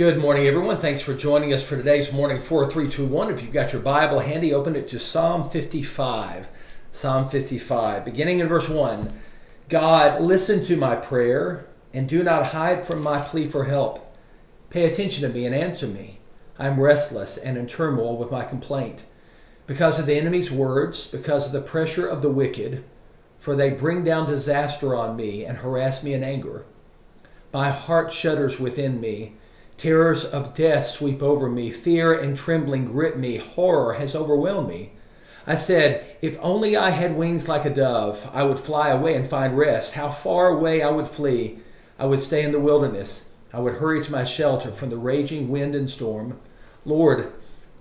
Good morning, everyone. Thanks for joining us for today's morning 4-3-2-1. If you've got your Bible handy, open it to Psalm 55. Psalm 55, beginning in verse 1. God, listen to my prayer and do not hide from my plea for help. Pay attention to me and answer me. I am restless and in turmoil with my complaint. Because of the enemy's words, because of the pressure of the wicked, for they bring down disaster on me and harass me in anger. My heart shudders within me. Terrors of death sweep over me. Fear and trembling grip me. Horror has overwhelmed me. I said, if only I had wings like a dove, I would fly away and find rest. How far away I would flee. I would stay in the wilderness. I would hurry to my shelter from the raging wind and storm. Lord,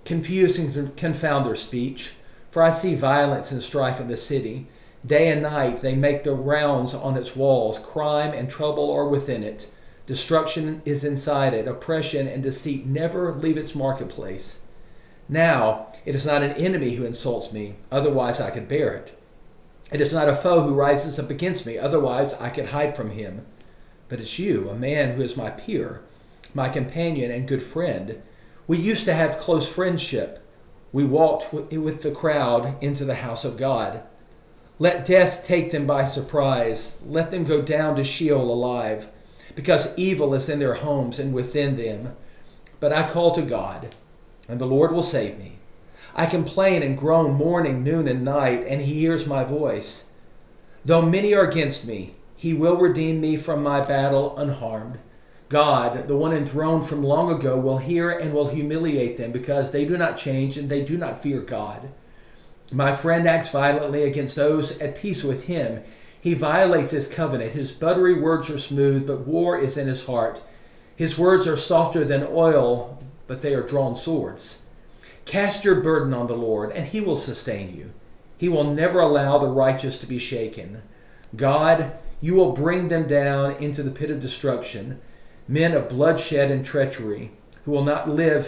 confuse and confound their speech, for I see violence and strife in the city. Day and night they make their rounds on its walls. Crime and trouble are within it. Destruction is inside it. Oppression and deceit never leave its marketplace. Now, it is not an enemy who insults me, otherwise I could bear it. It is not a foe who rises up against me, otherwise I could hide from him. But it's you, a man who is my peer, my companion and good friend. We used to have close friendship. We walked with the crowd into the house of God. Let death take them by surprise. Let them go down to Sheol alive, because evil is in their homes and within them. But I call to God, and the Lord will save me. I complain and groan morning, noon, and night, and he hears my voice. Though many are against me, he will redeem me from my battle unharmed. God, the one enthroned from long ago, will hear and will humiliate them, because they do not change and they do not fear God. My friend acts violently against those at peace with him. He violates his covenant. His buttery words are smooth, but war is in his heart. His words are softer than oil, but they are drawn swords. Cast your burden on the Lord, and he will sustain you. He will never allow the righteous to be shaken. God, you will bring them down into the pit of destruction, men of bloodshed and treachery, who will not live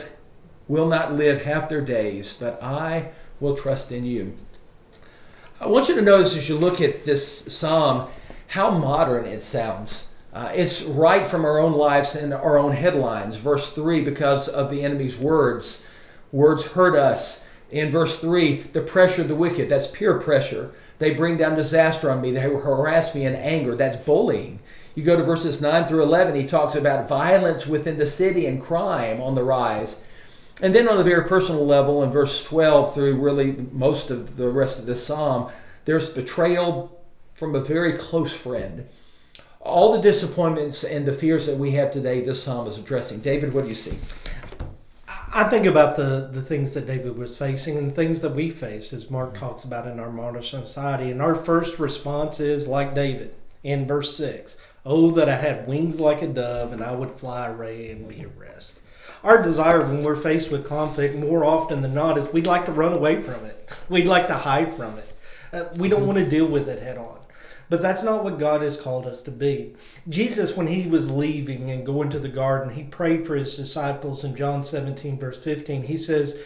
half their days, but I will trust in you. I want you to notice as you look at this psalm how modern it sounds. It's right from our own lives and our own headlines. Verse 3, because of the enemy's words. Words hurt us. In verse 3, the pressure of the wicked. That's peer pressure. They bring down disaster on me. They harass me in anger. That's bullying. You go to verses 9 through 11, he talks about violence within the city and crime on the rise. And then on a very personal level, in verse 12 through really most of the rest of this psalm, there's betrayal from a very close friend. All the disappointments and the fears that we have today, this psalm is addressing. David, what do you see? I think about the things that David was facing and the things that we face, as Mark talks about in our modern society. And our first response is like David in verse 6. Oh, that I had wings like a dove, and I would fly away and be at rest. Our desire when we're faced with conflict more often than not is we'd like to run away from it. We'd like to hide from it. We don't want to deal with it head on. But that's not what God has called us to be. Jesus, when he was leaving and going to the garden, he prayed for his disciples in John 17, verse 15. He says,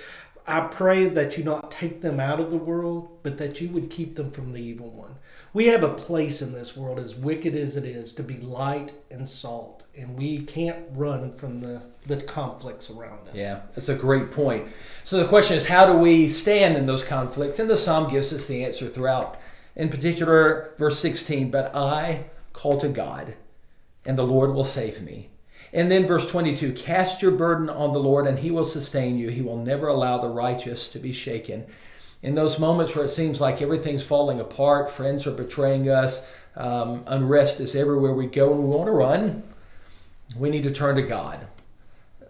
I pray that you not take them out of the world, but that you would keep them from the evil one. We have a place in this world, as wicked as it is, to be light and salt. And we can't run from the conflicts around us. Yeah, that's a great point. So the question is, how do we stand in those conflicts? And the psalm gives us the answer throughout. In particular, verse 16, but I call to God, and the Lord will save me. And then verse 22, cast your burden on the Lord, and he will sustain you. He will never allow the righteous to be shaken. In those moments where it seems like everything's falling apart, friends are betraying us, unrest is everywhere we go, and we want to run, we need to turn to God.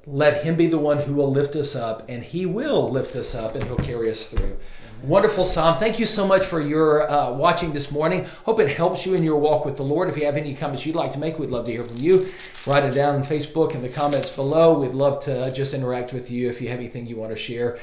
Let him be the one who will lift us up, and he will lift us up, and he'll carry us through. Wonderful psalm. Thank you so much for your watching this morning. Hope it helps you in your walk with the Lord. If you have any comments you'd like to make, we'd love to hear from you. Write it down on Facebook in the comments below. We'd love to just interact with you if you have anything you want to share.